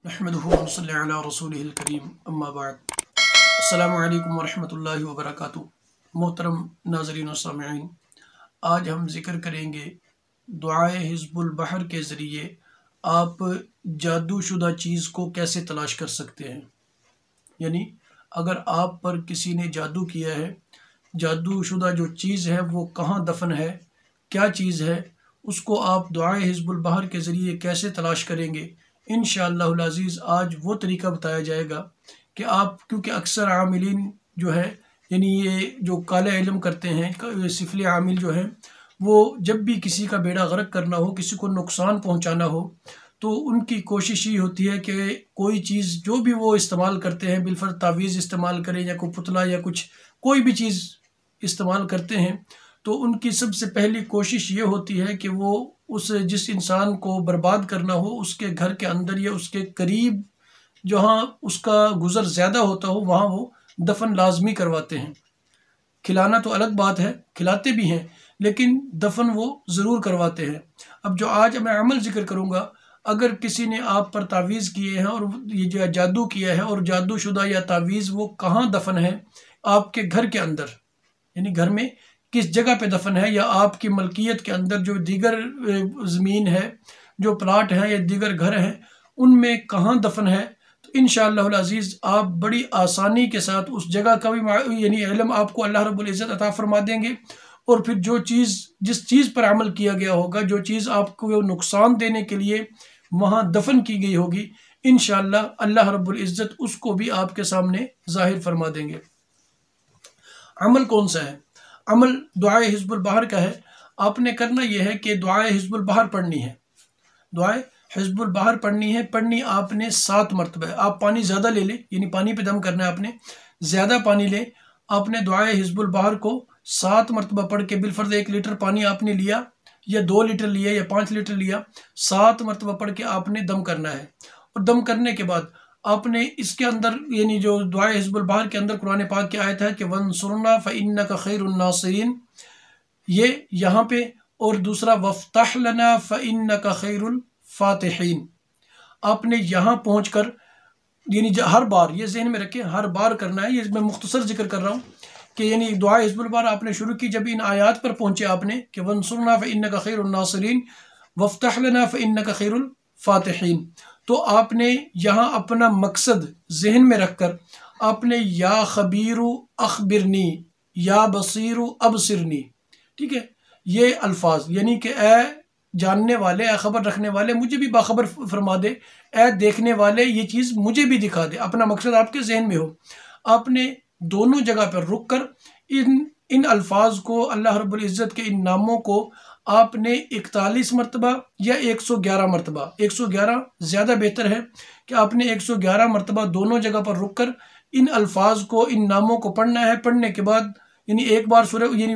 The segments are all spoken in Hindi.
नहमदुहु व नसल्ली अला रसूलिहिल करीम अम्मा बाद। अस्सलामु अलैकुम व रहमतुल्लाहि व बरकातुहू। मोहतरम नाज़रीन व सामिईन, आज हम ज़िक्र करेंगे दुआए हिज़्बुल बहर के ज़रिए आप जादूशुदा चीज़ को कैसे तलाश कर सकते हैं। यानी अगर आप पर किसी ने जादू किया है, जादूशुदा जो चीज़ है वो कहाँ दफन है, क्या चीज़ है, उसको आप दुआए हिज़्बुल बहर के ज़रिए कैसे तलाश करेंगे। इंशाअल्लाहुल अज़ीज़ आज वो तरीका बताया जाएगा कि आप, क्योंकि अक्सर आमिलीन जो है, यानी ये जो काले इल्म करते हैं, सिफली आमिल जो हैं, वो जब भी किसी का बेड़ा गर्क करना हो, किसी को नुकसान पहुंचाना हो, तो उनकी कोशिश ये होती है कि कोई चीज़ जो भी वो इस्तेमाल करते हैं, बिलफर्ज तावीज़ इस्तेमाल करें या कोई पुतला या कुछ कोई भी चीज़ इस्तेमाल करते हैं, तो उनकी सबसे पहली कोशिश ये होती है कि वो उस जिस इंसान को बर्बाद करना हो उसके घर के अंदर या उसके करीब जहाँ उसका गुज़र ज़्यादा होता हो वहाँ वो दफन लाजमी करवाते हैं। खिलाना तो अलग बात है, खिलाते भी हैं, लेकिन दफन वो ज़रूर करवाते हैं। अब जो आज मैं अमल ज़िक्र करूँगा, अगर किसी ने आप पर तावीज़ किए हैं और ये जो जादू किया है और जादूशुदा या तावीज़ वो कहाँ दफन है, आपके घर के अंदर, यानी घर में किस जगह पे दफन है, या आपकी मलकियत के अंदर जो दीगर ज़मीन है, जो प्लाट हैं या दीगर घर हैं, उनमें कहाँ दफन है, तो इंशाअल्लाहुल अज़ीज़ आप बड़ी आसानी के साथ उस जगह का भी यानी इल्म आपको अल्लाह रब्बुल इज़्ज़त अता फरमा देंगे। और फिर जो चीज़, जिस चीज़ पर अमल किया गया होगा, जो चीज़ आपको नुकसान देने के लिए वहाँ दफन की गई होगी, इंशाअल्लाह अल्लाह रब्बुल इज़्ज़त उसको भी आपके सामने ज़ाहिर फरमा देंगे। अमल कौन सा है? अमल दुआए हिज़्बुल बहर का है। आपने करना यह है कि दुआए हिज़्बुल बहर पढ़नी है। दुआए हिज़्बुल बहर पढ़नी आपने 7 मरतबा। आप पानी ज़्यादा ले लें, यानी पानी पे दम करना है आपने, ज़्यादा पानी लें। आपने दुआए हिज़्बुल बहर को 7 मरतबा पढ़ के, बिलफर्ज 1 लीटर पानी आपने लिया या 2 लीटर लिया या 5 लीटर लिया, 7 मरतबा पढ़ के आपने दम करना है। और दम करने के बाद आपने इसके अंदर, यानी जो दुआए हिज़्बुल बहर के अंदर कुरान पाक की आयत है कि वंसुरना फ़इन्नका खैरुन नासिरीन, ये यहाँ पे, और दूसरा वफ़्तह लना फ़इन्नका खैरुल फ़ातिहीन, आपने यहाँ पहुँच कर, यानी हर बार ये ज़हन में रखें, हर बार करना है। ये मैं मुख्तसर जिक्र कर रहा हूँ कि यानी दुआ हिज़्बुल बहर आपने शुरू की, जब इन आयात पर पहुँचे आपने कि वंसुरना फ़इन्नका खैरुन नासिरीन वफ़्तह लना फ़इन्नका खैरुल फ़ातिहीन, तो आपने यहाँ अपना मकसद जहन में रखकर आपने या खबीरु अखबिरनी या बसीरु अबसिरनी, ठीक है, ये अल्फाज, यानी कि ए जानने वाले, ए खबर रखने वाले मुझे भी बाखबर फरमा दे, ए देखने वाले ये चीज़ मुझे भी दिखा दे। अपना मकसद आपके जहन में हो। आपने दोनों जगह पर रुक कर इन अल्फाज को, अल्लाह रब्बुल इज़्ज़त के इन नामों को आपने 41 मरतबा या 111 मरतबा, 111 ज़्यादा बेहतर है कि आपने 111 मरतबा दोनों जगह पर रुक कर इन अल्फाज को, इन नामों को पढ़ना है। पढ़ने के बाद यानी एक बार सूरह, यानी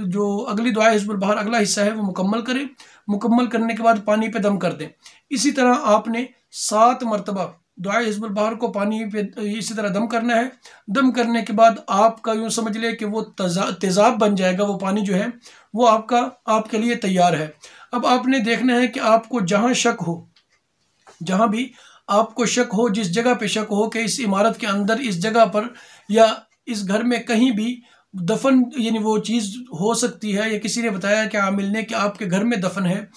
जो अगली दुआ हिज़्बुल बहर अगला हिस्सा है वो मुकम्मल करें। मुकम्मल करने के बाद पानी पे दम कर दें। इसी तरह आपने 7 मरतबा दुआ हिज़्बुल बहर को पानी पे इसी तरह दम करना है। दम करने के बाद आपका यूँ समझ ले कि वो तेज़ाब बन जाएगा, वो पानी जो है वो आपके लिए तैयार है। अब आपने देखना है कि आपको जहाँ शक हो, जहाँ भी आपको शक हो, जिस जगह पे शक हो कि इस इमारत के अंदर, इस जगह पर या इस घर में कहीं भी दफन, यानी वो चीज़ हो सकती है, या किसी ने बताया कि आमिल ने कि आपके घर में दफन है,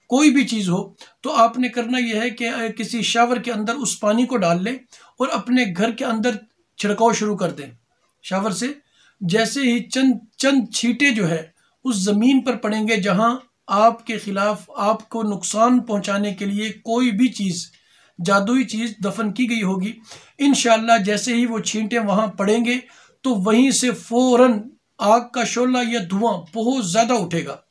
कोई भी चीज़ हो, तो आपने करना यह है कि किसी शावर के अंदर उस पानी को डाल लें और अपने घर के अंदर छिड़काव शुरू कर दें शावर से। जैसे ही चंद छींटे जो है उस ज़मीन पर पड़ेंगे जहाँ आपके ख़िलाफ़, आपको नुकसान पहुँचाने के लिए कोई भी चीज़, जादुई चीज़ दफन की गई होगी, इंशाअल्लाह जैसे ही वो छींटे वहाँ पड़ेंगे तो वहीं से फ़ौरन आग का शोला या धुआं बहुत ज़्यादा उठेगा।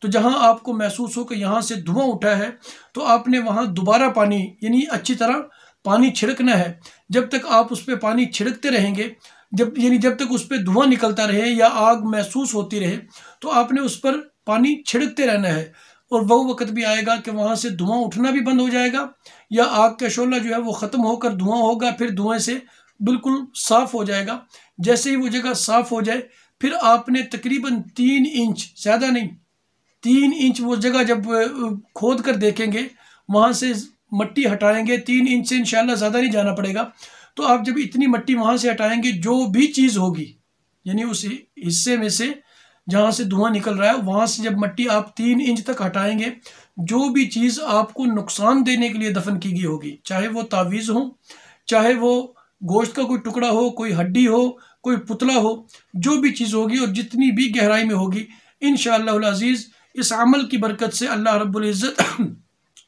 तो जहाँ आपको महसूस हो कि यहाँ से धुआं उठा है, तो आपने वहाँ दोबारा पानी, यानी अच्छी तरह पानी छिड़कना है। जब तक आप उस पर पानी छिड़कते रहेंगे, जब तक उस पर धुआं निकलता रहे या आग महसूस होती रहे, तो आपने उस पर पानी छिड़कते रहना है। और वो वक्त भी आएगा कि वहाँ से धुआं उठना भी बंद हो जाएगा, या आग का शोला जो है वो ख़त्म होकर धुआं होगा, फिर धुएँ से बिल्कुल साफ़ हो जाएगा। जैसे ही वो जगह साफ़ हो जाए, फिर आपने तकरीबन 3 इंच, ज़्यादा नहीं, 3 इंच वो जगह जब खोद कर देखेंगे, वहाँ से मट्टी हटाएंगे, 3 इंच से इंशाल्लाह ज़्यादा नहीं जाना पड़ेगा। तो आप जब इतनी मट्टी वहाँ से हटाएंगे, जो भी चीज़ होगी यानी उस हिस्से में से जहाँ से धुआं निकल रहा है, वहाँ से जब मट्टी आप 3 इंच तक हटाएंगे, जो भी चीज़ आपको नुकसान देने के लिए दफन की गई होगी, चाहे वो तावीज़ हो, चाहे वो गोश्त का कोई टुकड़ा हो, कोई हड्डी हो, कोई पुतला हो, जो भी चीज़ होगी और जितनी भी गहराई में होगी, इंशाअल्लाह अज़ीज़ इस अमल की बरकत से अल्लाह रब्बुल इज़्ज़त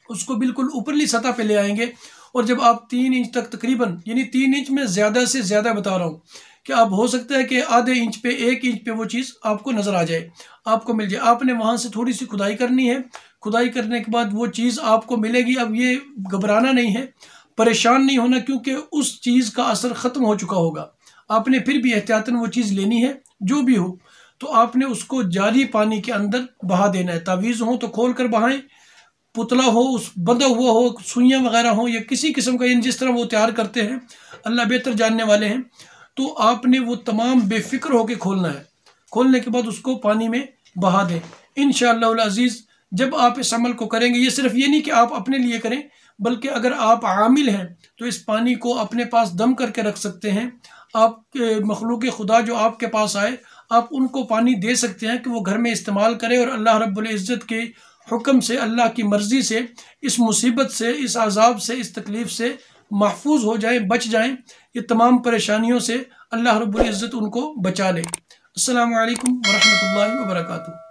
उसको बिल्कुल ऊपरली सतह पे ले आएंगे। और जब आप 3 इंच तक तकरीबन, यानी 3 इंच में ज़्यादा से ज़्यादा बता रहा हूँ कि अब हो सकता है कि आधे इंच पे, 1 इंच पे वो चीज़ आपको नज़र आ जाए, आपको मिल जाए। आपने वहाँ से थोड़ी सी खुदाई करनी है, खुदाई करने के बाद वो चीज़ आपको मिलेगी। अब ये घबराना नहीं है, परेशान नहीं होना, क्योंकि उस चीज़ का असर ख़त्म हो चुका होगा। आपने फिर भी एहतियातन वो चीज़ लेनी है, जो भी हो, तो आपने उसको जारी पानी के अंदर बहा देना है। तावीज़ हो तो खोल कर बहाएं, पुतला हो, उस बंधा हुआ हो, सुइयाँ वगैरह हो, या किसी किस्म का, जिस तरह वो तैयार करते हैं, अल्लाह बेहतर जानने वाले हैं। तो आपने वो तमाम बेफिक्र होकर खोलना है। खोलने के बाद उसको पानी में बहा दें। इंशाअल्लाह अज़ीज़ जब आप इस अमल को करेंगे, ये सिर्फ ये नहीं कि आप अपने लिए करें, बल्कि अगर आप आमिल हैं तो इस पानी को अपने पास दम करके रख सकते हैं। आप मखलूक खुदा जो आपके पास आए, आप उनको पानी दे सकते हैं कि वो घर में इस्तेमाल करें, और अल्लाह रब्बुल इज़्ज़त के हुक्म से, अल्लाह की मर्ज़ी से इस मुसीबत से, इस अज़ाब से, इस तकलीफ़ से महफूज हो जाएं, बच जाएं। ये तमाम परेशानियों से अल्लाह रब्बुल इज़्ज़त उनको बचा ले। अस्सलामु अलैकुम वरहमतुल्लाहि वबरकातुहू।